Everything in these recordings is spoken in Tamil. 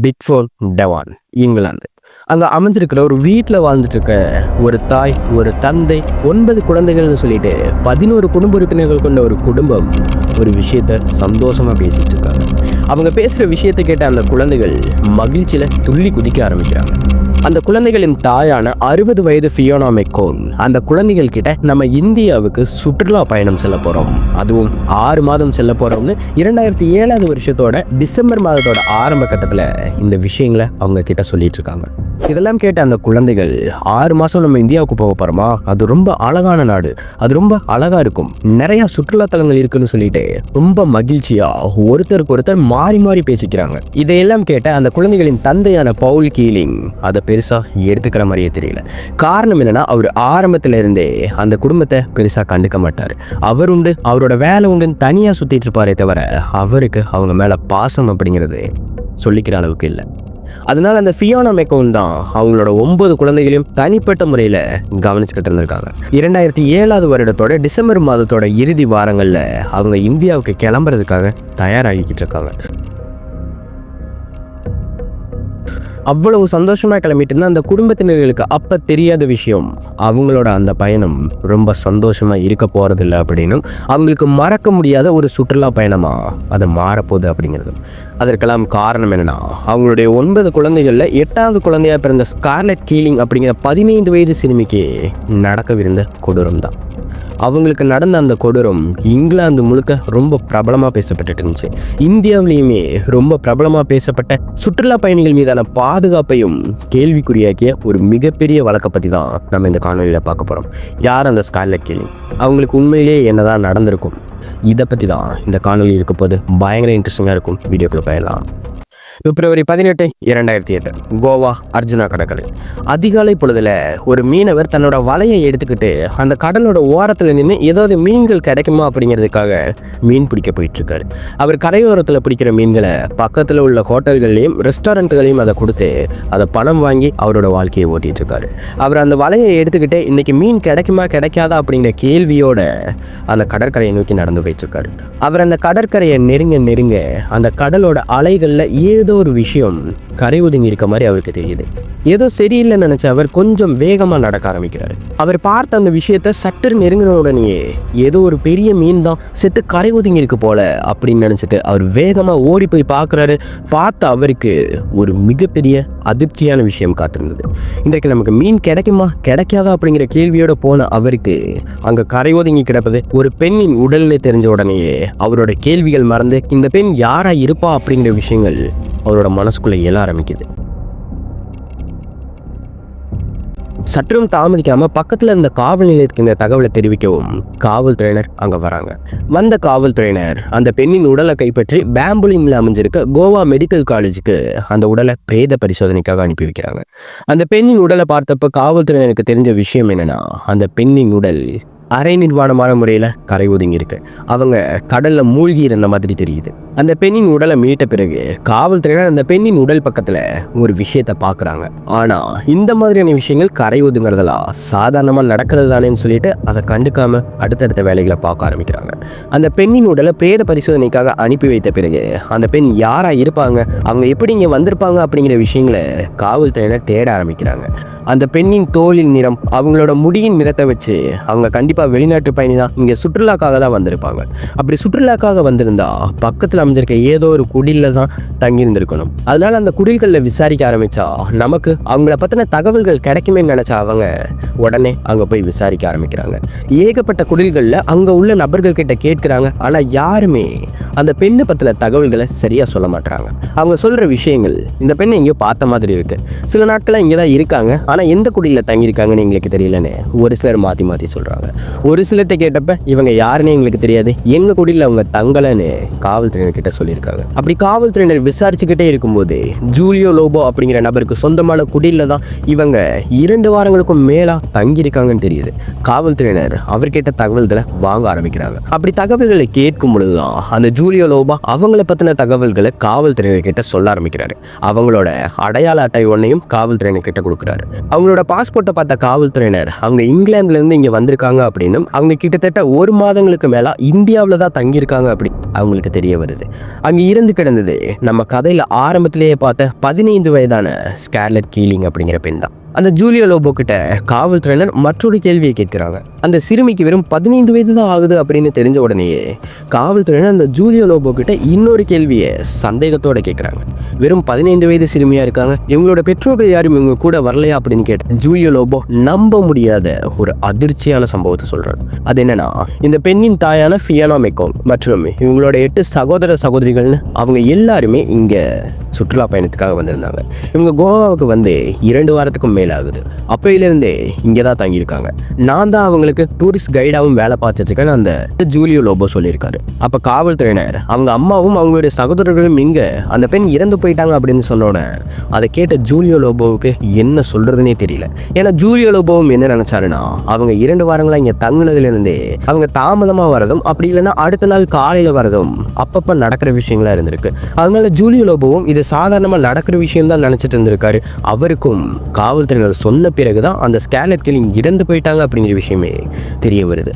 பிட்ஃபோர்ட் டெவான், இங்கிலாந்து. அங்கே அமைஞ்சிருக்கிற ஒரு வீட்டில் வாழ்ந்துட்டு இருக்க ஒரு தாய், ஒரு தந்தை, 9 குழந்தைகள்னு சொல்லிட்டு 11 குடும்ப உறுப்பினர்கள் கொண்ட ஒரு குடும்பம் ஒரு விஷயத்த சந்தோஷமா பேசிட்டு இருக்காங்க. அவங்க பேசுற விஷயத்தை கேட்ட அந்த குழந்தைகள் மகிழ்ச்சியில துள்ளி குதிக்க ஆரம்பிக்கிறாங்க. அந்த குழந்தைகளின் தாயான 60 வயது ஃபியோனா மெக்கோன் அந்த குழந்தைகள் கிட்ட, நம்ம இந்தியாவுக்கு சுற்றுலா பயணம் செல்ல போறோம், அதுவும் 6 மாதம் செல்ல போறோம்னு 2007 வருஷத்தோட டிசம்பர் மாதத்தோட ஆரம்ப கட்டத்துல இந்த விஷயங்களை அவங்க கிட்ட சொல்லிட்டு இருக்காங்க. இதெல்லாம் கேட்ட அந்த குழந்தைகள், 6 மாசம் நம்ம இந்தியாவுக்கு போக போறோமா, அது ரொம்ப அழகான நாடு, அது ரொம்ப அழகா இருக்கும், நிறைய சுற்றுலா தலங்கள் இருக்குன்னு சொல்லிட்டு ரொம்ப மகிழ்ச்சியா ஒருத்தருக்கு ஒருத்தர் மாறி மாறி பேசிக்கிறாங்க. இதையெல்லாம் கேட்ட அந்த குழந்தைகளின் தந்தையான பவுல் கீலிங் அதை பெருசா எடுத்துக்கிற மாதிரியே தெரியல. காரணம் என்னன்னா, அவர் ஆரம்பத்துல இருந்தே அந்த குடும்பத்தை பெருசா கண்டுக்க மாட்டாரு. அவர் உண்டு, அவரோட வேலை உண்டுன்னு தனியா சுத்திட்டு இருப்பாரே தவிர அவருக்கு அவங்க மேல பாசம் அப்படிங்கிறது சொல்லிக்கிற அளவுக்கு இல்லை. அதனால அந்த ஃபியோனா மெக்கோன் தான் அவங்களோட 9 குழந்தைகளையும் தனிப்பட்ட முறையில் கவனிச்சுக்கிட்டு இருந்திருக்காங்க. 2007 வருடத்தோட டிசம்பர் மாதத்தோட இறுதி வாரங்களில் அவங்க இந்தியாவுக்கு கிளம்புறதுக்காக தயாராகிக்கிட்டு இருக்காங்க. அவ்வளவு சந்தோஷமாக கிளம்பிட்டு இருந்தால் அந்த குடும்பத்தினர்களுக்கு அப்போ தெரியாத விஷயம், அவங்களோட அந்த பயணம் ரொம்ப சந்தோஷமாக இருக்க போகிறதில்ல அப்படின்னும், அவங்களுக்கு மறக்க முடியாத ஒரு சுற்றுலா பயணமாக அதை மாறப்போகுது அப்படிங்கிறது. அதற்கெல்லாம் காரணம் என்னென்னா, அவங்களுடைய 9 குழந்தைகளில் 8வது குழந்தையாக பிறந்த ஸ்கார்லெட் கீலிங் அப்படிங்கிற 15 வயது சிறுமிக்கு நடக்கவிருந்த கொடூரம் தான். அவங்களுக்கு நடந்த அந்த கொடூரம் இங்கிலாந்து முழுக்க ரொம்ப பிரபலமாக பேசப்பட்டு இருந்துச்சு. இந்தியாவிலையுமே ரொம்ப பிரபலமாக பேசப்பட்ட சுற்றுலா பயணிகள் மீதான பாதுகாப்பையும் கேள்விக்குறியாக்கிய ஒரு மிகப்பெரிய வழக்கை பற்றி தான் நம்ம இந்த காணொலியில் பார்க்க போகிறோம். யார் அந்த ஸ்கார்லெட் கீலிங், அவங்களுக்கு உண்மையிலேயே என்னதான் நடந்திருக்கும், இதை பற்றி தான் இந்த காணொலி இருக்க போது பயங்கர இன்ட்ரெஸ்டிங்காக இருக்கும். வீடியோக்குள்ள போயிடலாம். பிப்ரவரி 18, 2008 கோவா அர்ஜுனா கடற்கரை. அதிகாலை பொழுதுல ஒரு மீனவர் தன்னோட வலையை எடுத்துக்கிட்டு அந்த கடலோட ஓரத்தில் நின்று ஏதாவது மீன்கள் கிடைக்குமா அப்படிங்கிறதுக்காக மீன் பிடிக்க போயிட்டு இருக்காரு. அவர் கரையோரத்தில் பிடிக்கிற மீன்களை பக்கத்தில் உள்ள ஹோட்டல்கள்லையும் ரெஸ்டாரண்ட்டுகளையும் அதை கொடுத்து அதை பணம் வாங்கி அவரோட வாழ்க்கையை ஓட்டிட்டு இருக்காரு. அவர் அந்த வலையை எடுத்துக்கிட்டு இன்னைக்கு மீன் கிடைக்குமா கிடைக்காதா அப்படிங்கிற கேள்வியோட அந்த கடற்கரையை நோக்கி நடந்து போயிட்டு இருக்காரு. அவர் அந்த கடற்கரையை நெருங்க அந்த கடலோட அலைகளில் ஏதோ ஒரு விஷயம் கரை ஒதுங்கி இருக்க மாதிரி அவருக்கு தெரியுது. ஏதோ சரியில்லைன்னு நினைச்ச அவர் கொஞ்சம் வேகமா நடக்க ஆரம்பிக்கிறாரு. அவர் பார்த்த அந்த விஷயத்த சற்று நெருங்கின உடனேயே ஏதோ ஒரு பெரிய மீன் தான் செத்து கரை ஒதுங்கி இருக்கு போல அப்படின்னு நினைச்சிட்டு அவர் வேகமா ஓடி போய் பார்க்குறாரு. பார்த்த அவருக்கு ஒரு மிகப்பெரிய அதிர்ச்சியான விஷயம் காத்திருந்தது. இன்றைக்கு நமக்கு மீன் கிடைக்குமா கிடைக்காதா அப்படிங்கிற கேள்வியோட போன அவருக்கு அங்க கரை ஒதுங்கி கிடப்பது ஒரு பெண்ணின் உடல்னு தெரிஞ்ச உடனேயே அவரோட கேள்விகள் மறந்து இந்த பெண் யாரா இருப்பா அப்படிங்கிற விஷயங்கள் அவரோட மனசுக்குள்ள எழ ஆரம்பிக்குது. சற்றும் தாமதிக்காம பக்கத்துல இருந்த காவல் நிலையத்துக்கு இந்த தகவலை தெரிவிக்கவும் காவல்துறையினர் அங்க வராங்க. வந்த காவல்துறையினர் அந்த பெண்ணின் உடலை கைப்பற்றி பேம்புலின்ல அமைஞ்சிருக்க கோவா மெடிக்கல் காலேஜுக்கு அந்த உடலை பிரேத பரிசோதனைக்காக அனுப்பி வைக்கிறாங்க. அந்த பெண்ணின் உடலை பார்த்தப்ப காவல்துறையினருக்கு தெரிஞ்ச விஷயம் என்னன்னா, அந்த பெண்ணின் உடல் அரை நிர்வாணமான முறையில் கரை ஒதுங்கி இருக்கு. அவங்க கடல்ல மூழ்கி இருந்த மாதிரி தெரியுது. அந்த பெண்ணின் உடலை மீட்ட பிறகு காவல்துறையினர் அந்த பெண்ணின் உடல் பக்கத்துல ஒரு விஷயத்தை பார்க்குறாங்க. ஆனா இந்த மாதிரியான விஷயங்கள் கரை ஒதுங்கிறதெல்லாம் சாதாரணமாக நடக்கிறது தானேன்னு சொல்லிட்டு அதை கண்டுக்காம அடுத்தடுத்த வேலைகளை பார்க்க ஆரம்பிக்கிறாங்க. அந்த பெண்ணின் உடலை பிரேத பரிசோதனைக்காக அனுப்பி வைத்த பிறகு அந்த பெண் யாரா இருப்பாங்க, அவங்க எப்படி இங்கே வந்திருப்பாங்க அப்படிங்கிற விஷயங்களை காவல்துறையினர் தேட ஆரம்பிக்கிறாங்க. அந்த பெண்ணின் தோலின் நிறம், அவங்களோட முடியின் நிறத்தை வச்சு அவங்க கண்டிப்பாக வெளிநாட்டு பயணி தான், இங்கே சுற்றுலாக்காக தான் வந்திருப்பாங்க. அப்படி சுற்றுலாக்காக வந்திருந்தா பக்கத்தில் அமைஞ்சிருக்க ஏதோ ஒரு குடில தான் தங்கியிருந்திருக்கணும். அதனால அந்த குடில்களில் விசாரிக்க ஆரம்பிச்சா நமக்கு அவங்கள பற்றின தகவல்கள் கிடைக்குமே நினைச்சா அவங்க உடனே அங்கே போய் விசாரிக்க ஆரம்பிக்கிறாங்க. ஏகப்பட்ட குடில்களில் அங்கே உள்ள நபர்கள் கிட்ட கேட்குறாங்க. ஆனால் யாருமே அந்த பெண்ணை பற்றின தகவல்களை சரியாக சொல்ல மாட்டாங்க. அவங்க சொல்கிற விஷயங்கள், இந்த பெண்ணை எங்கேயோ பார்த்த மாதிரி இருக்கு, சில நாட்களாக இங்கே தான் இருக்காங்க, ஆனால் எந்த குடியில் தங்கியிருக்காங்கன்னு எங்களுக்கு தெரியலன்னு ஒரு சிலர் மாற்றி மாற்றி சொல்கிறாங்க. ஒரு சிலர்கிட்ட கேட்டப்ப இவங்க யாருன்னு எங்களுக்கு தெரியாது, எங்கள் குடியில் அவங்க தங்கலைன்னு காவல்துறையினர் கிட்ட சொல்லியிருக்காங்க. அப்படி காவல்துறையினர் விசாரிச்சுக்கிட்டே இருக்கும்போது ஜூலியோ லோபோ அப்படிங்கிற நபருக்கு சொந்தமான குடியில் தான் இவங்க 2 வாரங்களுக்கும் மேலா தங்கியிருக்காங்கன்னு தெரியுது. காவல்துறையினர் அவர்கிட்ட தகவல்களை வாங்க ஆரம்பிக்கிறாங்க. அப்படி தகவல்களை கேட்கும் பொழுதுதான் அந்த ஜூலியோ லோபோ அவங்கள பற்றின தகவல்களை காவல்துறையினர் கிட்ட சொல்ல ஆரம்பிக்கிறாரு. அவங்களோட அடையாள அட்டை ஒன்றையும் காவல்துறையினர் கிட்ட கொடுக்குறாரு. அவங்களோட பாஸ்போர்ட்டை பார்த்த காவல்துறையினர் அவங்க இங்கிலாந்துல இருந்து இங்க வந்திருக்காங்க அப்படின்னு, அவங்க கிட்டத்தட்ட 1 மாதங்களுக்கு மேல இந்தியாவில் தான் தங்கியிருக்காங்க அப்படி அவங்களுக்கு தெரிய வருது. வருது. அங்கே இருந்து கிடந்தது நம்ம கதையில் ஆரம்பத்திலேயே பார்த்த 15 வயதான ஸ்கார்லெட் கீலிங் அப்படிங்கிற பெண் தான். அந்த ஜூலியா லோபோ கிட்ட காவல்துறையினர் மற்றொரு கேள்வியை கேட்கிறாங்க. அந்த சிறுமிக்கு வெறும் 15 வயது தான் ஆகுது அப்படின்னு தெரிஞ்ச உடனேயே காவல்துறையினர் அந்த ஜூலியா லோபோ கிட்ட இன்னொரு கேள்வியை சந்தேகத்தோட கேட்குறாங்க. வெறும் 15 வயது சிறுமியா இருக்காங்க, இவங்களோட பெற்றோர்கள் யாரும் இவங்க கூட வரலையா அப்படின்னு கேட்ட ஜூலியா லோபோ நம்ப முடியாத ஒரு அதிர்ச்சியான சம்பவத்தை சொல்றாரு. அது என்னன்னா, இந்த பெண்ணின் தாயான ஃபியோனா மெக்கோங் மற்றும் இவங்களோட 8 சகோதர சகோதரிகள்னு அவங்க எல்லாருமே இங்க சுற்றுலா பயணத்துக்காக வந்திருந்தாங்க. இவங்க கோவாவுக்கு வந்து 2 வாரத்துக்கும் மேலாகுது. அப்பையிலிருந்தே இங்கே தான் தங்கியிருக்காங்க. நான் தான் அவங்களுக்கு டூரிஸ்ட் கைடாகவும் வேலை பார்த்துருக்கேன்னு அந்த ஜூலியா லோபோ சொல்லியிருக்காரு. அப்போ காவல்துறையினர் அவங்க அம்மாவும் அவங்களுடைய சகோதரர்களும் இங்கே அந்த பெண் இறந்து போயிட்டாங்க அப்படின்னு சொன்னோட அதை கேட்ட ஜூலியா லோபோவுக்கு என்ன சொல்றதுன்னே தெரியல. ஏன்னா ஜூலியா லோபோவும் என்ன நினைச்சாருன்னா, அவங்க 2 வாரங்களா இங்கே தங்குனதுலேருந்தே அவங்க தாமதமாக வரதும் அப்படி இல்லைன்னா அடுத்த நாள் காலையில் வரதும் அப்பப்போ நடக்கிற விஷயங்களா இருந்திருக்கு. அதனால ஜூலியா லோபோவும் இது சாதாரணமாக நடக்கிற விஷயம் தான் நினச்சிட்டு இருந்திருக்காரு. அவருக்கும் காவல்துறையினர் சொன்ன பிறகுதான் அந்த ஸ்கார்லெட் கீலிங் இறந்து போயிட்டாங்க அப்படிங்கிற விஷயமே தெரிய வருது.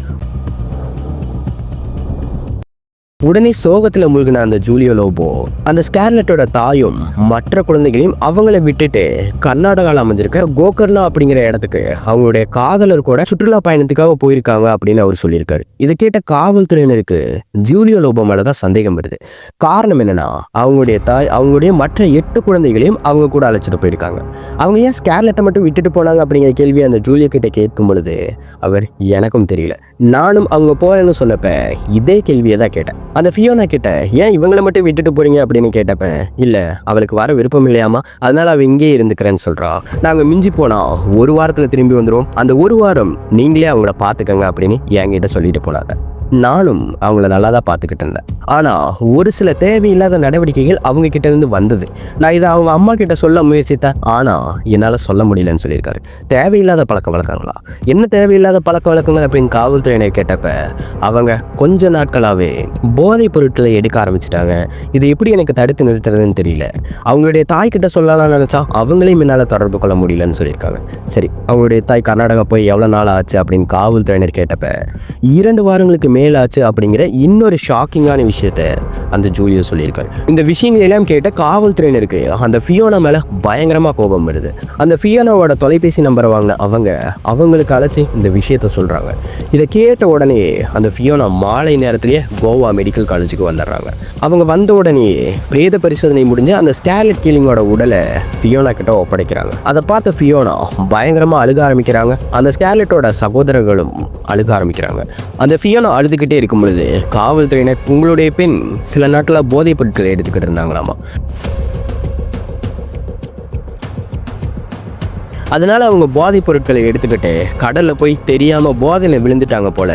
உடனே சோகத்தில் மூழ்கின அந்த ஜூலியா லோபோ அந்த ஸ்கார்லெட்டோட தாயும் மற்ற குழந்தைகளையும் அவங்கள விட்டுட்டு கர்நாடகாவில் அமைஞ்சிருக்க கோகர்ணா அப்படிங்கிற இடத்துக்கு அவங்களுடைய காதலர் கூட சுற்றுலா பயணத்துக்காக போயிருக்காங்க அப்படின்னு அவர் சொல்லியிருக்காரு. இதை கேட்ட காவல்துறையினருக்கு ஜூலியா லோபோ மேலே தான் சந்தேகம் வருது. காரணம் என்னன்னா, அவங்களுடைய தாய் அவங்களுடைய மற்ற 8 குழந்தைகளையும் அவங்க கூட அழைச்சிட்டு போயிருக்காங்க. அவங்க ஏன் ஸ்கார்லெட்டை மட்டும் விட்டுட்டு போனாங்க அப்படிங்கிற கேள்வி அந்த ஜூலியா கிட்ட கேட்கும் பொழுது அவர் எனக்கும் தெரியல, நானும் அவங்க போறேன்னு சொன்னப்ப இதே கேள்வியை தான் கேட்டேன். அந்த ஃபியோனா கிட்ட ஏன் இவங்களை மட்டும் விட்டுட்டு போறீங்க அப்படின்னு கேட்டப்ப, இல்லை அவளுக்கு வர விருப்பம் இல்லையாமா, அதனால அவள் இங்கே இருந்துக்கிறேன்னு சொல்றா. நாங்கள் மிஞ்சி போனா 1 வாரத்தில் திரும்பி வந்துடுவோம், அந்த 1 வாரம் நீங்களே அவங்கள பார்த்துக்கங்க அப்படின்னு என்கிட்ட சொல்லிட்டு போனாங்க. நானும் அவங்கள நல்லா தான் பார்த்துக்கிட்டு இருந்தேன். ஆனால் ஒரு சில தேவையில்லாத நடவடிக்கைகள் அவங்க கிட்ட இருந்து வந்தது. நான் இதை அவங்க அம்மா கிட்ட சொல்ல முயற்சித்தேன், ஆனால் என்னால் சொல்ல முடியலன்னு சொல்லியிருக்காரு. தேவையில்லாத பழக்க வழக்கங்களா? என்ன தேவையில்லாத பழக்க வழக்கங்கள் அப்படின்னு காவல்துறையினர் கேட்டப்ப அவங்க கொஞ்ச நாட்களாகவே போதைப் பொருட்களை எடுக்க ஆரம்பிச்சிட்டாங்க. இதை எப்படி எனக்கு தடுத்து நிறுத்துறதுன்னு தெரியல. அவங்களுடைய தாய் கிட்ட சொல்லலாம்னு நினச்சா அவங்களையும் என்னால் தொடர்பு கொள்ள முடியலன்னு சொல்லியிருக்காங்க. சரி, அவங்களுடைய தாய் கர்நாடகா போய் எவ்வளோ நாள் ஆச்சு அப்படின்னு காவல்துறையினர் கேட்டப்ப 2 வாரங்களுக்கு மேலாச்சு அப்படிங்கிற இன்னொரு ஷாக்கிங்கான விஷயத்த அந்த ஜூலியா சொல்லியிருக்காரு. இந்த விஷயங்கள் எல்லாம் கேட்ட காவல்துறையினருக்கு அந்த ஃபியோனா மேல பயங்கரமா கோபம் வருது. அந்த ஃபியோனாவோட தொலைபேசி நம்பரை வாங்கின அவங்களுக்கு அழைச்சி இந்த விஷயத்த சொல்றாங்க. இதை கேட்ட உடனே அந்த ஃபியோனா மாலை நேரத்திலேயே கோவா மெடிக்கல் காலேஜுக்கு வந்துடுறாங்க. அவங்க வந்த உடனே பிரேத பரிசோதனை முடிஞ்சு அந்த ஸ்கார்லெட் கீலிங்கோட உடலை ஃபியோனா கிட்ட ஒப்படைக்கிறாங்க. அதை பார்த்த ஃபியோனா பயங்கரமா அழுக ஆரம்பிக்கிறாங்க. அந்த ஸ்கார்லெட்டோட சகோதரர்களும் அழுக ஆரம்பிக்கிறாங்க. அந்த ஃபியோனா அழுதுகிட்டே இருக்கும் பொழுது காவல்துறையினர் உங்களுடைய பெண் சில நாட்களாக போதைப் பொருட்களை எடுத்துக்கிட்டு இருந்தாங்களாமா, அதனால அவங்க போதைப் பொருட்களை எடுத்துக்கிட்டு கடலில் போய் தெரியாமல் போதையில் விழுந்துட்டாங்க போல,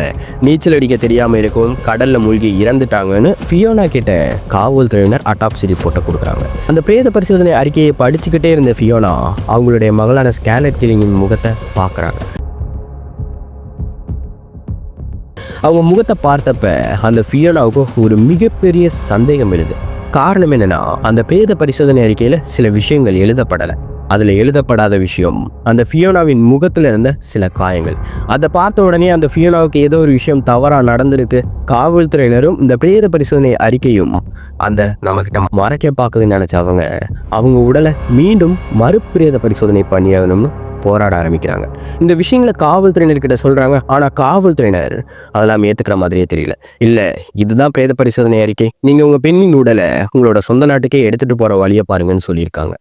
நீச்சல் அடிக்க தெரியாமல் இருக்கும், கடலில் மூழ்கி இறந்துட்டாங்கன்னு ஃபியோனா கிட்ட காவல்துறையினர் அட்டாப்சி ரிப்போர்ட்டை கொடுக்குறாங்க. அந்த பிரேத பரிசோதனை அறிக்கையை படிச்சுக்கிட்டே இருந்த ஃபியோனா அவங்களுடைய மகளான ஸ்கார்லெட் கீலிங்கின் முகத்தை பார்க்குறாங்க. அவங்க முகத்தை பார்த்தப்ப அந்த ஃபியோனாவுக்கு ஒரு மிகப்பெரிய சந்தேகம் எழுது. காரணம் என்னன்னா, அந்த பிரேத பரிசோதனை அறிக்கையில் சில விஷயங்கள் எழுதப்படலை. அதில் எழுதப்படாத விஷயம் அந்த ஃபியோனாவின் முகத்தில் இருந்த சில காயங்கள். அதை பார்த்த உடனே அந்த ஃபியோனாவுக்கு ஏதோ ஒரு விஷயம் தவறாக நடந்திருக்கு. காவல்துறையினரும் இந்த பிரேத பரிசோதனை அறிக்கையும் அந்த நம்மகிட்ட மறைக்க பார்க்குதுன்னு நினச்சவங்க அவங்க உடலை மீண்டும் மறுபிரேத பரிசோதனை பண்ணியாகணும்னு போராட ஆரம்பிக்கிறாங்க. இந்த விஷயங்களை காவல்துறையினர்கிட்ட சொல்றாங்க. ஆனா காவல்துறையினர் அதெல்லாம் ஏத்துக்கிற மாதிரியே தெரியல. இல்ல, இதுதான் பிரேத பரிசோதனை அறிக்கை, நீங்க உங்க பெண்ணின் உடலை உங்களோட சொந்த நாட்டுக்கே எடுத்துட்டு போற வழியை பாருங்கன்னு சொல்லியிருக்காங்க.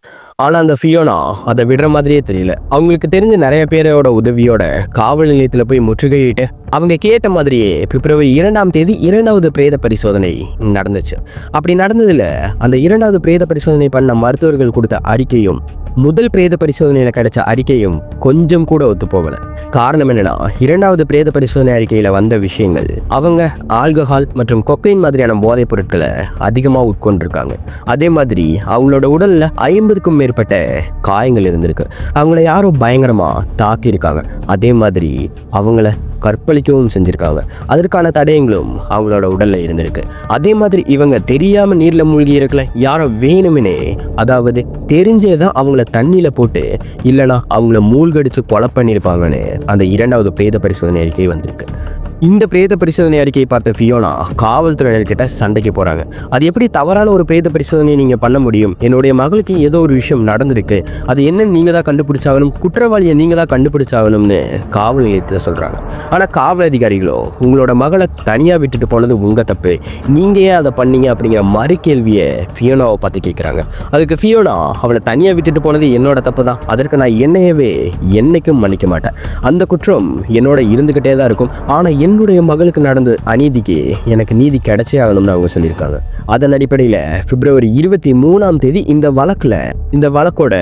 ஆனா அந்த ஃபியோனா அதை விடுற மாதிரியே தெரியல. அவங்களுக்கு தெரிஞ்ச நிறைய பேரோட உதவியோட காவல் நிலையத்தில் போய் முற்றுகையிட்டு அவங்க கேட்ட மாதிரியே பிப்ரவரி 2ஆம் தேதி 2வது பிரேத பரிசோதனை நடந்துச்சு. அப்படி நடந்ததுல அந்த 2வது பிரேத பரிசோதனை பண்ண மருத்துவர்கள் கொடுத்த அறிக்கையும் முதல் பிரேத பரிசோதனையில் கிடைச்ச அறிக்கையும் கொஞ்சம் கூட ஒத்து போகல. காரணம் என்னன்னா, 2வது பிரேத பரிசோதனை அறிக்கையில் வந்த விஷயங்கள் அவங்க ஆல்கஹால் மற்றும் கொக்கைன் மாதிரியான போதைப் பொருட்களை அதிகமாக உட்கொண்டிருக்காங்க. அதே மாதிரி அவங்களோட உடலில் 50க்கும் மேற்பட்ட காயங்கள் இருந்திருக்கு. அவங்கள யாரோ பயங்கரமாக தாக்கியிருக்காங்க. அதே மாதிரி அவங்கள கற்பழிக்கவும் செஞ்சுருக்காங்க. அதற்கான தடயங்களும் அவங்களோட உடலில் இருந்திருக்கு. அதே மாதிரி இவங்க தெரியாமல் நீரில் மூழ்கி இருக்கல, யாரோ வேணுமெனே, அதாவது தெரிஞ்சே தான் அவங்கள தண்ணியில் போட்டு இல்லைனா அவங்கள மூழ்கடிச்சு கொலை பண்ணியிருப்பாங்கன்னு அந்த 2வது பிரேத பரிசோதனை அறிக்கை வந்திருக்கு. இந்த பிரேத பரிசோதனை அறிக்கையை பார்த்த ஃபியோனா காவல்துறையினர்கிட்ட சண்டைக்கு போறாங்க. அது எப்படி தவறான ஒரு பிரேத பரிசோதனையை நீங்க பண்ண முடியும்? என்னுடைய மகளுக்கு ஏதோ ஒரு விஷயம் நடந்திருக்கு, அது என்னன்னு நீங்க தான் கண்டுபிடிச்சாகணும், குற்றவாளியை நீங்க தான் கண்டுபிடிச்சாகணும்னு காவல் நிலையத்தில் சொல்றாங்க. ஆனா காவல் அதிகாரிகளோ உங்களோட மகளை தனியா விட்டுட்டு போனது உங்க தப்பு, நீங்க ஏன் அதை பண்ணீங்க அப்படிங்கிற மறு கேள்வியை ஃபியோனாவை பார்த்து கேட்குறாங்க. அதுக்கு ஃபியோனா அவளை தனியா விட்டுட்டு போனது என்னோட தப்பு தான், அதற்கு நான் என்னையவே என்னைக்கும் மன்னிக்க மாட்டேன், அந்த குற்றம் என்னோட இருந்துகிட்டே தான் இருக்கும், ஆனா என்னுடைய மகளுக்கு நடந்த அநீதிக்கு எனக்கு நீதி கிடைச்சே ஆகணும்னு அவங்க சொல்லியிருக்காங்க. அதன் அடிப்படையில் பிப்ரவரி 23 இந்த வழக்கோட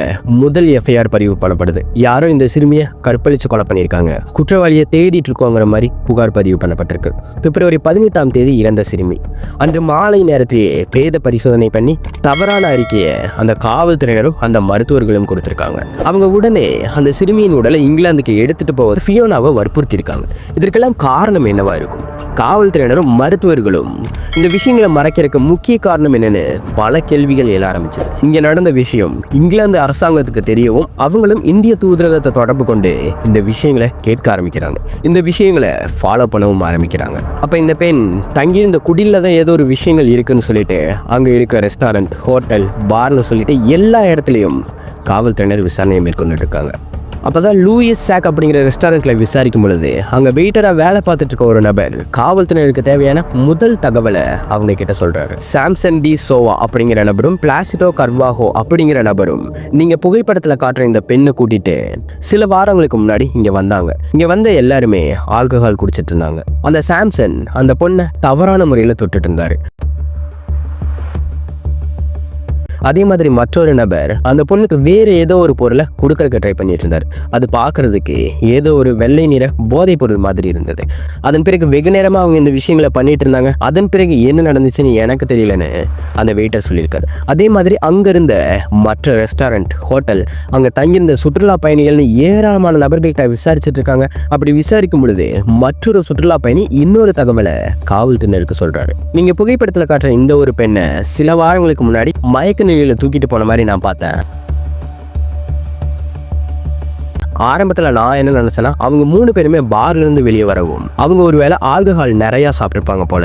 முதல் எஃப்ஐஆர் பதிவு பண்ணப்படுது. யாரோ இந்த சிறுமியை கற்பழிச்சு கொலை பண்ணியிருக்காங்க, குற்றவாளியை தேடிட்டு இருக்கோங்கிற மாதிரி புகார் பதிவு பண்ணப்பட்டிருக்கு. பிப்ரவரி 18 இறந்த சிறுமி அன்று மாலை நேரத்திலேயே பிரேத பரிசோதனை பண்ணி தவறான அறிக்கையை அந்த காவல்துறையினரும் அந்த மருத்துவர்களும் கொடுத்திருக்காங்க. அவங்க உடனே அந்த சிறுமியின் உடலை இங்கிலாந்துக்கு எடுத்துட்டு போவது ஃபியோனாவை வற்புறுத்தியிருக்காங்க. இதற்கெல்லாம் காரணம் என்னவா இருக்கும்? காவல்துறையினரும் மருத்துவர்களும் இந்த விஷயங்களை மறைக்கிறதுக்கு முக்கிய காரணம் என்னன்னு பல கேள்விகள் எழ ஆரம்பிச்சது. இங்க நடந்த விஷயம் இங்கிலாந்து அரசாங்கத்துக்கு தெரியவும் அவங்களும் இந்திய தூதரகத்தை தொடர்பு கொண்டு இந்த விஷயங்களை கேட்க ஆரம்பிக்கிறாங்க, இந்த விஷயங்களை ஃபாலோ பண்ணவும் ஆரம்பிக்கிறாங்க. அப்ப இந்த பெண் தங்கியிருந்த குடியில தான் ஏதோ ஒரு விஷயங்கள் இருக்குன்னு சொல்லிட்டு அங்க இருக்க ரெஸ்டாரண்ட், ஹோட்டல், பார்னு சொல்லிட்டு எல்லா இடத்துலையும் காவல்துறையினர் விசாரணையை மேற்கொண்டு இருக்காங்க. அப்போதான் லூயிஸ் சாக் அப்படிங்கிற ரெஸ்டாரண்ட்டில் விசாரிக்கும் பொழுது அங்கே வெயிட்டராக வேலை பார்த்துட்டு இருக்க ஒரு நபர் காவல்துறையினருக்கு தேவையான முதல் தகவலை அவங்க கிட்ட சொல்கிறாரு. சாம்சன் டி சோவா அப்படிங்கிற நபரும் பிளாசிடோ கர்வாகோ அப்படிங்கிற நபரும் நீங்கள் புகைப்படத்தில் காட்டுற இந்த பெண்ணை கூட்டிட்டு சில வாரங்களுக்கு முன்னாடி இங்கே வந்தாங்க. இங்கே வந்த எல்லாருமே ஆல்கஹால் குடிச்சிட்டு இருந்தாங்க. அந்த சாம்சன் அந்த பொண்ணை தவறான முறையில் தொட்டுட்டு இருந்தார். அதே மாதிரி மற்றொரு நபர் அந்த பொண்ணுக்கு வேறு ஏதோ ஒரு பொருளை கொடுக்கறதுக்கு ட்ரை பண்ணிட்டு இருந்தார். அது பார்க்கறதுக்கு ஏதோ ஒரு வெள்ளை நிற போதைப் பொருள் மாதிரி இருந்தது. அதன் பிறகு வெகு நேரமாக அவங்க இந்த விஷயங்களை பண்ணிட்டு இருந்தாங்க. அதன் பிறகு என்ன நடந்துச்சுன்னு எனக்கு தெரியலன்னு அந்த வெயிட்டர் சொல்லியிருக்காரு. அதே மாதிரி அங்கிருந்த மற்ற ரெஸ்டாரண்ட், ஹோட்டல், அங்கே தங்கியிருந்த சுற்றுலா பயணிகள்னு ஏராளமான நபர்கள்கிட்ட விசாரிச்சுட்டு இருக்காங்க. அப்படி விசாரிக்கும் பொழுது மற்றொரு சுற்றுலா பயணி இன்னொரு தகவலை காவல்துறையினருக்கு சொல்றாரு. நீங்க புகைப்படத்தில் காட்டுற இந்த ஒரு பெண்ணை சில வாரங்களுக்கு முன்னாடி மயக்க நிலையில தூக்கிட்டு போன மாதிரி நான் பார்த்தேன். ஆரம்பத்தில் நான் என்ன நினைச்சேன்னா அவங்க 3 பேருமே பார்ல இருந்து வெளியே வரவும் அவங்க ஒருவேளை ஆல்கஹால் நிறைய சாப்பிட்டுருப்பாங்க போல,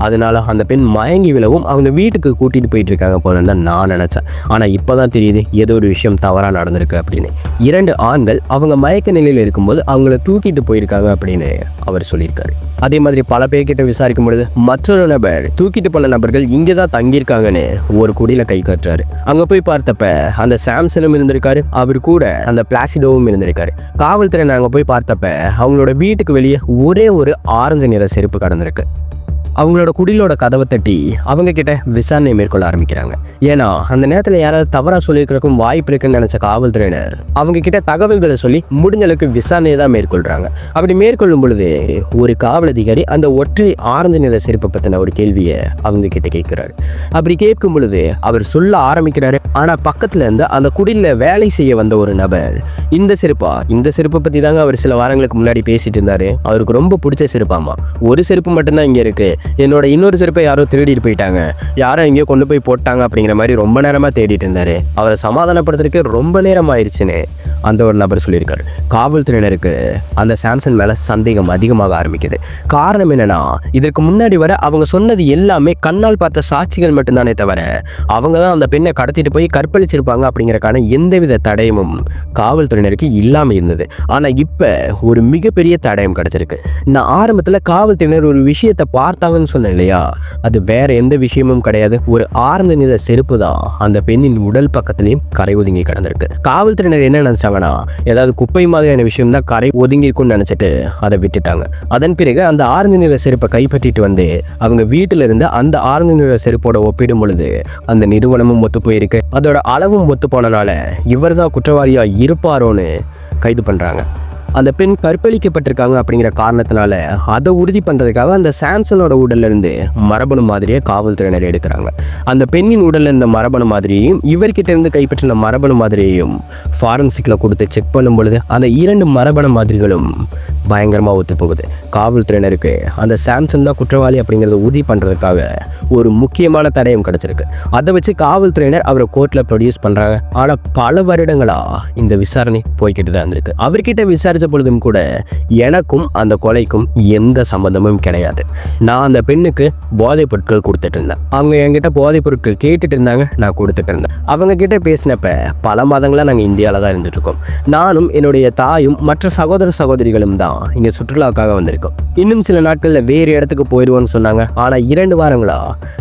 அதனால அந்த பெண் மயங்கி விழவும் அவங்க வீட்டுக்கு கூட்டிட்டு போயிட்டு இருக்காங்க போல தான் நான் நினைச்சேன். ஆனா இப்பதான் தெரியுது ஏதோ ஒரு விஷயம் தவறா நடந்திருக்கு அப்படின்னு. 2 ஆண்கள் அவங்க மயக்க நிலையில் இருக்கும்போது அவங்கள தூக்கிட்டு போயிருக்காங்க அப்படின்னு அவர் சொல்லியிருக்காரு. அதே மாதிரி பல பேர்கிட்ட விசாரிக்கும் பொழுது மற்றொரு நபர் தூக்கிட்டு போன நபர்கள் இங்கே தான் தங்கியிருக்காங்கன்னு ஒரு குடியில கை காட்டுறாரு. அங்க போய் பார்த்தப்ப அந்த சாம்சனும் இருந்திருக்காரு, அவர் கூட அந்த பிளாசிடோவும் இருந்திருக்காரு. காவல்துறை நாங்க போய் பார்த்தப்ப அவங்களோட வீட்டுக்கு வெளியே ஒரே ஒரு ஆரஞ்சு நிற செருப்பு கடந்திருக்கு. அவங்களோட குடிலோட கதவை தட்டி அவங்க கிட்ட விசாரணை மேற்கொள்ள ஆரம்பிக்கிறாங்க. ஏன்னா அந்த நேரத்தில் யாராவது தவறாக சொல்லியிருக்கிறக்கும் வாய்ப்பு இருக்குன்னு நினைச்ச காவல்துறையினர் அவங்க கிட்ட தகவல்களை சொல்லி முடிஞ்ச அளவுக்கு விசாரணையை தான் மேற்கொள்றாங்க. அப்படி மேற்கொள்ளும் பொழுது ஒரு காவல் அதிகாரி அந்த ஒற்றை ஆரஞ்சு நிற செருப்பை பற்றின ஒரு கேள்வியை அவங்க கிட்ட கேட்கிறாரு. அப்படி கேட்கும் பொழுது அவர் சொல்ல ஆரம்பிக்கிறாரு. ஆனா பக்கத்துல இருந்து அந்த குடில வேலை செய்ய வந்த ஒரு நபர் இந்த செருப்பை பத்தி தாங்க அவர் சில வாரங்களுக்கு முன்னாடி பேசிட்டு இருந்தாரு, அவருக்கு ரொம்ப பிடிச்ச செருப்பாமா, ஒரு செருப்பு மட்டும்தான் இங்க இருக்கு, என்னோட இன்னொரு செருப்பை யாரோ திருடிட்டு போயிட்டாங்க, யாரோ எங்கேயோ கொண்டு போய் போட்டாங்க அப்படிங்கிற மாதிரி ரொம்ப நேரமா தேடிட்டு இருந்தாரு, அவரை சமாதானப்படுத்துறதுக்கு ரொம்ப நேரம் ஆயிடுச்சுன்னு அந்த ஒரு நபர் சொல்லியிருக்காரு. காவல்துறையினருக்கு அந்த சாம்சன் மேல சந்தேகம் அதிகமாக ஆரம்பிக்குது. காரணம் என்னன்னா இதற்கு முன்னாடி வர அவங்க சொன்னது எல்லாமே கண்ணால் பார்த்த சாட்சிகள் மட்டும்தானே தவிர அவங்க தான் அந்த பெண்ணை கடத்திட்டு போய் கற்பழிச்சிருப்பாங்க அப்படிங்கறக்கான எந்தவித தடயமும் காவல்துறையினருக்கு இல்லாம இருந்தது. ஆனா இப்ப ஒரு மிகப்பெரிய தடயம் கிடைச்சிருக்கு. நான் ஆரம்பத்துல காவல்துறையினர் ஒரு விஷயத்தை பார்த்தாங்கன்னு சொன்னேன் இல்லையா, அது வேற எந்த விஷயமும் கிடையாது, ஒரு ஆரஞ்சு நிற செருப்பு தான் அந்த பெண்ணின் உடல் பக்கத்திலையும் கரை ஒதுங்கி கிடந்திருக்கு. காவல்துறையினர் என்ன நினைச்சாங்கன்னா ஏதாவது குப்பை மாதிரியான விஷயம் தான் கரை ஒதுங்கி இருக்கும்னு நினைச்சிட்டு அதை விட்டுட்டாங்க. அதன் பிறகு அந்த ஆரஞ்சு நிற செருப்பை கைப்பற்றிட்டு வந்து அவங்க வீட்டில இருந்து அந்த ஆரஞ்சு நிற செருப்போட ஒப்பிடும் பொழுது அந்த நிறுவனமும் ஒத்து போயிருக்கு, அதோட அளவும் ஒத்து போனனால இவர் தான் குற்றவாளியா இருப்பாரோன்னு கைது பண்றாங்க. அந்த பெண் கற்பழிக்கப்பட்டிருக்காங்க அப்படிங்கிற காரணத்தினால அதை உறுதி பண்ணுறதுக்காக அந்த சாம்சனோட உடல்ல இருந்து மரபணு மாதிரியே காவல்துறையினர் எடுக்கிறாங்க. அந்த பெண்ணின் உடல்ல இருந்த மரபணு மாதிரியையும் இவர்கிட்ட இருந்து கைப்பற்றின மரபணு மாதிரியையும் ஃபாரன்சிக்கில் கொடுத்து செக் பண்ணும் பொழுது அந்த 2 மரபணு மாதிரிகளும் பயங்கரமாக ஒத்து போகுது. காவல்துறையினருக்கு அந்த சாம்சன் தான் குற்றவாளி அப்படிங்கிறத உறுதி பண்ணுறதுக்காக ஒரு முக்கியமான தடயம் கிடச்சிருக்கு. அதை வச்சு காவல்துறையினர் அவரை கோர்ட்டில் ப்ரொடியூஸ் பண்ணுறாங்க. ஆனால் பல வருடங்களாக இந்த விசாரணை போய்கிட்டு தான் இருந்திருக்கு. அவர்கிட்ட விசாரித்த பொழுதும் கூட எனக்கும் அந்த கொலைக்கும் எந்த சம்மந்தமும் கிடையாது. நான் அந்த பெண்ணுக்கு போதைப் பொருட்கள் கொடுத்துட்டு இருந்தேன். அவங்க என்கிட்ட போதைப் பொருட்கள் கேட்டுட்டு இருந்தாங்க, நான் கொடுத்துட்டு இருந்தேன். அவங்க கிட்ட பேசினப்ப பல மாதங்களாக நாங்கள் இந்தியாவில் தான் இருந்துட்டு இருக்கோம். நானும் என்னுடைய தாயும் மற்ற சகோதர சகோதரிகளும் தான் இங்கே சுற்றுலாவுக்காக வந்திருக்கோம். இன்னும் சில நாட்களில் வேறு இடத்துக்கு போயிடுவோன்னு சொன்னாங்க. ஆனால் 2 வாரங்களா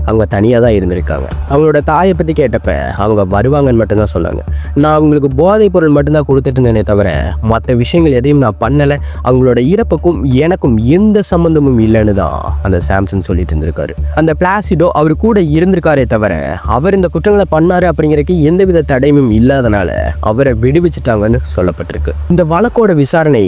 அவங்க தனியாக தான் இருந்திருக்காங்க. அவங்களோட தாயை பற்றி கேட்டப்ப அவங்க வருவாங்கன்னு மட்டும்தான் சொன்னாங்க. நான் அவங்களுக்கு போதைப் பொருள் மட்டும்தான் கொடுத்துட்டு இருந்தேனே தவிர மற்ற விஷயங்கள் எதையும் நான் பண்ணலை. அவங்களோட இறப்புக்கும் எனக்கும் எந்த சம்பந்தமும் இல்லைன்னு தான் அந்த சாம்சன் சொல்லிட்டு இருந்திருக்காரு. அந்த பிளாசிடோ அவர் கூட இருந்திருக்காரே தவிர அவர் இந்த குற்றங்களை பண்ணாரு அப்படிங்கிறதுக்கு எந்தவித தடையும் இல்லாதனால அவரை விடுவிச்சிட்டாங்கன்னு சொல்லப்பட்டிருக்கு. இந்த வழக்கோட விசாரணை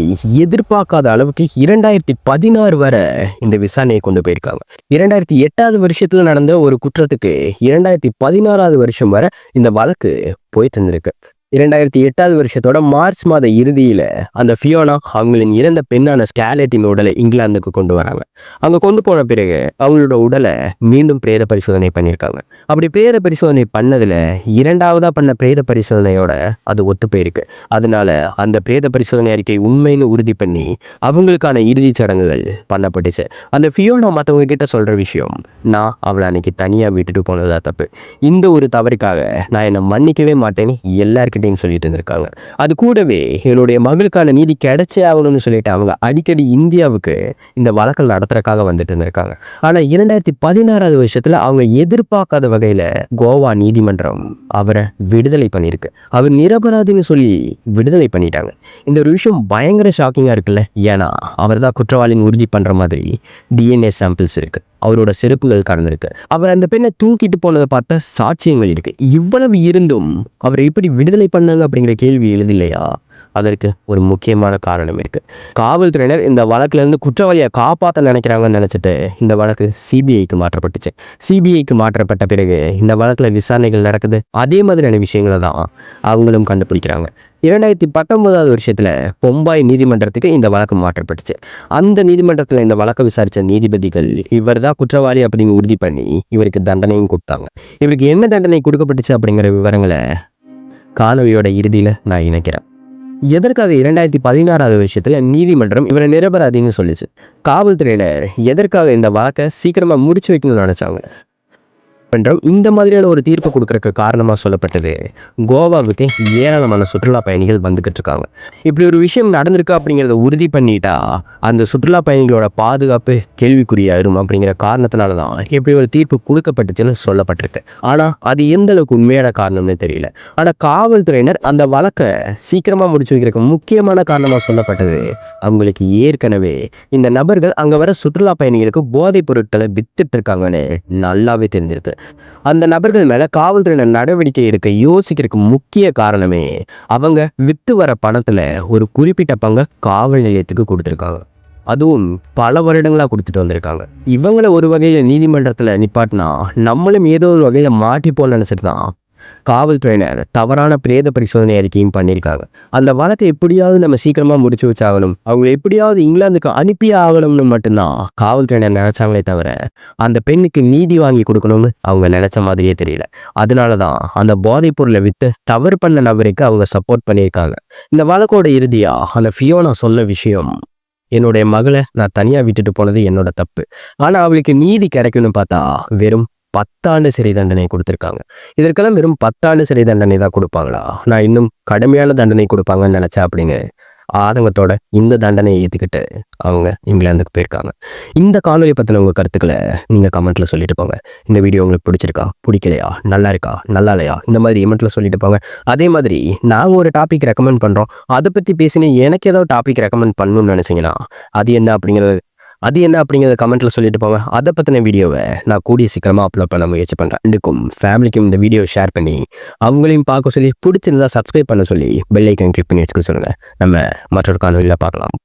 எதிர்பார்க்காத அளவுக்கு 2016 வரை இந்த விசாரணையை கொண்டு போயிருக்காங்க. 2008 வருஷத்துல நடந்த ஒரு குற்றத்துக்கு 2016 வருஷம் வரை இந்த வழக்கு போய் தந்திருக்கு. 2008 வருஷத்தோட மார்ச் மாத இறுதியில் அந்த ஃபியோனா அவங்களின் இறந்த பெண்ணான ஸ்காலெட்டின் உடலை இங்கிலாந்துக்கு கொண்டு வராங்க. அங்கே கொண்டு போன பிறகு அவங்களோட உடலை மீண்டும் பிரேத பரிசோதனை பண்ணியிருக்காங்க. அப்படி பிரேத பரிசோதனை பண்ணதில் 2ஆவதாக பண்ண பிரேத பரிசோதனையோட அது ஒத்து போயிருக்கு. அதனால அந்த பிரேத பரிசோதனை அறிக்கை உண்மைன்னு உறுதி பண்ணி அவங்களுக்கான இறுதிச் சடங்குகள் பண்ணப்பட்டுச்சு. அந்த ஃபியோனா மற்றவங்க கிட்ட சொல்கிற விஷயம், நான் அவளை அன்னைக்கு தனியாக விட்டுட்டு போனதா தப்பு, இந்த ஒரு தவறுக்காக நான் என்னை மன்னிக்கவே மாட்டேன்னு எல்லாருக்கிட்டையும் சொல்லிட்டு இருந்திருக்காங்க. அது கூடவே என்னுடைய மகளுக்கான நீதி கிடைச்சே ஆகணும்னு சொல்லிட்டு அவங்க அடிக்கடி இந்தியாவுக்கு இந்த வழக்கல் நடத்துறதுக்காக வந்துட்டு இருந்திருக்காங்க. ஆனால் 2016 வருஷத்துல அவங்க எதிர்பார்க்காத வகையில கோவா நீதிமன்றம் அவரை விடுதலை பண்ணியிருக்கு. அவர் நிரபராதின்னு சொல்லி விடுதலை பண்ணிட்டாங்க. இந்த ஒரு விஷயம் பயங்கர ஷாக்கிங்கா இருக்குல்ல. ஏன்னா அவர் தான் குற்றவாளின்னு உறுதி பண்ற மாதிரி DNA சாம்பிள்ஸ் இருக்கு, அவரோட செருப்புகள் கலந்துருக்கு, அவர் அந்த பெண்ணை தூக்கிட்டு போனதை பார்த்த சாட்சியங்கள் இருக்கு. இவ்வளவு இருந்தும் அவரை எப்படி விடுதலை பண்ணாங்க அப்படிங்கிற கேள்வி எழுதில்லையா? அதற்கு ஒரு முக்கியமான காரணம் இருக்கு. காவல்துறையினர் இந்த வழக்குல இருந்து குற்றவாளியை காப்பாற்ற நினைக்கிறாங்கன்னு நினைச்சிட்டு இந்த வழக்கு CBIக்கு மாற்றப்பட்டுச்சு. CBIக்கு மாற்றப்பட்ட பிறகு இந்த வழக்குல விசாரணைகள் நடக்குது. அதே மாதிரியான விஷயங்களை தான் அவங்களும் கண்டுபிடிக்கிறாங்க. 2019 வருஷத்துல பொம்பாய் நீதிமன்றத்துக்கு இந்த வழக்கு மாற்றப்பட்டுச்சு. அந்த நீதிமன்றத்தில் இந்த வழக்கை விசாரித்த நீதிபதிகள் இவர் தான் குற்றவாளி அப்படின்னு உறுதி பண்ணி இவருக்கு தண்டனையும் கொடுத்தாங்க. இவருக்கு என்ன தண்டனை கொடுக்கப்பட்டுச்சு அப்படிங்கிற விவரங்களை காணொலியோட இறுதியில் நான் இணைக்கிறேன். எதற்காக 2016 வருஷத்துல நீதிமன்றம் இவரை நிரபராதின்னு சொல்லிச்சு? காவல்துறையினர் எதற்காக இந்த வழக்கை சீக்கிரமா முடிச்சு வைக்கணும்னு நினைச்சாங்க? இந்த மாதிரியான ஒரு தீர்ப்பு கொடுக்கறதுக்கு காரணமாக சொல்லப்பட்டது, கோவாவுக்கு ஏராளமான சுற்றுலா பயணிகள் வந்துக்கிட்டு இருக்காங்க. இப்படி ஒரு விஷயம் நடந்திருக்கு அப்படிங்கிறத உறுதி பண்ணிட்டா அந்த சுற்றுலா பயணிகளோட பாதுகாப்பு கேள்விக்குறியாயிரும் அப்படிங்கிற காரணத்தினால தான் இப்படி ஒரு தீர்ப்பு கொடுக்கப்பட்டுச்சுன்னு சொல்லப்பட்டிருக்கு. ஆனால் அது எந்த அளவுக்கு உண்மையான காரணம்னு தெரியல. ஆனால் காவல்துறையினர் அந்த வழக்கை சீக்கிரமாக முடிச்சு வைக்கிறதுக்கு முக்கியமான காரணமாக சொல்லப்பட்டது, அவங்களுக்கு ஏற்கனவே இந்த நபர்கள் அங்கே வர சுற்றுலா பயணிகளுக்கு போதைப் பொருட்களை வித்துட்டு இருக்காங்கன்னு நல்லாவே தெரிஞ்சிருக்கு. அந்த நபர்கள் மேல காவல்துறையினர் நடவடிக்கை எடுக்க யோசிக்கிறதுக்கு முக்கிய காரணமே அவங்க வித்து வர பணத்துல ஒரு குறிப்பிட்ட பங்கை காவல் நிலையத்துக்கு கொடுத்துருக்காங்க. அதுவும் பல வருடங்களா கொடுத்துட்டு வந்திருக்காங்க. இவங்களை ஒரு வகையில நீதிமன்றத்துல நிப்பாட்டினா நம்மளும் ஏதோ ஒரு வகையில மாட்டிப்போன்னு நினைச்சிட்டு தான் காவல்துறையினர் தவறான பிரேத பரிசோதனை அறிக்கையும் பண்ணியிருக்காங்க. அந்த வழக்கை எப்படியாவது நம்ம சீக்கிரமா முடிச்சு வச்சாகணும், அவங்க எப்படியாவது இங்கிலாந்துக்கு அனுப்பியே ஆகணும்னு மட்டும்தான் காவல்துறையினர் நினைச்சாங்களே தவிர அந்த பெண்ணுக்கு நீதி வாங்கி கொடுக்கணும்னு அவங்க நினைச்ச மாதிரியே தெரியல. அதனாலதான் அந்த போதைப் பொருளை வித்து தவறு பண்ண நபருக்கு அவங்க சப்போர்ட் பண்ணியிருக்காங்க. இந்த வழக்கோட இறுதியா அந்த ஃபியோனா சொன்ன விஷயம், என்னுடைய மகளை நான் தனியாக விட்டுட்டு போனது என்னோட தப்பு, ஆனால் அவளுக்கு நீதி கிடைக்கும்னு பார்த்தா வெறும் 10 ஆண்டு சிறை தண்டனை கொடுத்துருக்காங்க. இதற்கெல்லாம் வெறும் 10 ஆண்டு சிறை தண்டனை தான் கொடுப்பாங்களா? நான் இன்னும் கடுமையான தண்டனை கொடுப்பாங்கன்னு நினச்சேன் அப்படின்னு ஆதங்கத்தோட இந்த தண்டனையை ஏற்றுக்கிட்டு அவங்க இங்கிலாந்துக்கு போயிருக்காங்க. இந்த காணொலி பற்றின உங்கள் கருத்துக்களை நீங்கள் கமெண்ட்டில் சொல்லிட்டு போங்க. இந்த வீடியோ உங்களுக்கு பிடிச்சிருக்கா, பிடிக்கலையா, நல்லா இருக்கா, நல்லா இல்லையா, இந்த மாதிரி கமெண்ட்டில் சொல்லிட்டு போங்க. அதே மாதிரி நாங்கள் ஒரு டாபிக் ரெக்கமெண்ட் பண்ணுறோம், அதை பற்றி பேசினேன், எனக்கு ஏதோ டாபிக் ரெக்கமெண்ட் பண்ணணும்னு நினச்சிங்கன்னா அது என்ன அப்படிங்கிறத கமெண்ட்டில் சொல்லிட்டு போங்க. அதை பற்றின வீடியோவை நான் கூடிய சீக்கிரமாக அப்லோட் பண்ண முயற்சி பண்ணுறேன். இதுக்கும் ஃபேமிலிக்கும் இந்த வீடியோ ஷேர் பண்ணி அவங்களையும் பார்க்க சொல்லி, பிடிச்சிருந்தா சப்ஸ்கிரைப் பண்ண சொல்லி பெல் ஐக்கன் கிளிக் பண்ணி வச்சுக்க சொல்லுங்கள். நம்ம மற்றொரு காணொலியில் பார்க்கலாம்.